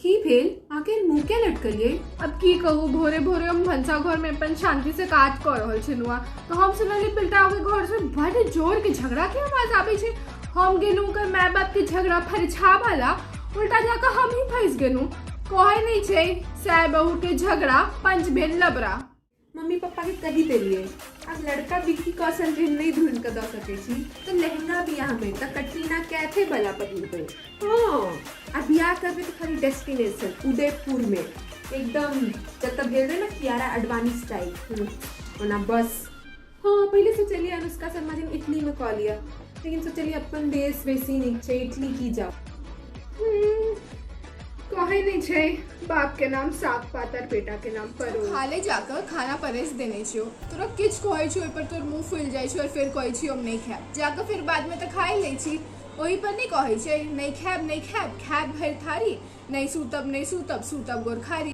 की भेल आखिर मुंह के लटकलिए। अब की कहूँ, भोरे भोरे हम भंसा घर में अपन शांति से काज कर रहल छनुआ तो हम सुनली पिल्टा के घर से बड़े जोर के झगड़ा के आवाज आवे छे। हम गेलू कर माय बाप के झगड़ा फरछा वाला, उल्टा जाकर हम ही फंस गेलू। कहे नहीं छे साय बहू के झगड़ा पंच भेल लबरा। मम्मी पापा के कही देलिए अब लड़का बिक्की कौशल ऋण नहीं ढूंढ कर दे सके छी तो लहंगा बियाह में तो कटरीना कैथे वाला पकड़ पे। हाँ अब बियाह करबे तो खाली डेस्टिनेशन उदयपुर में एकदम जब तक भेल रहे ना कियारा अडवाणी स्टाइल होना बस। हाँ पहले से चलिए अनुष्का शर्मा जी ने इटली में कॉल लिया, लेकिन सोचलिए अपन देश वैसी नीचे इटली की जाओ। कहे नहीं छे बाप के नाम साग पातर, बेटा के नाम परो। खाले जाकर खाना परेस देने छो, तोरा किछ कहै छो पर तोर मुंह फूल जाय छो और फिर कहै छी हम नहीं खाब, जाकर फिर बाद में तो खाई ले छी। ओही पर नहीं कहै छे नहीं खाब खाब भर थारी, नहीं सूतब सूतब गोरखारी।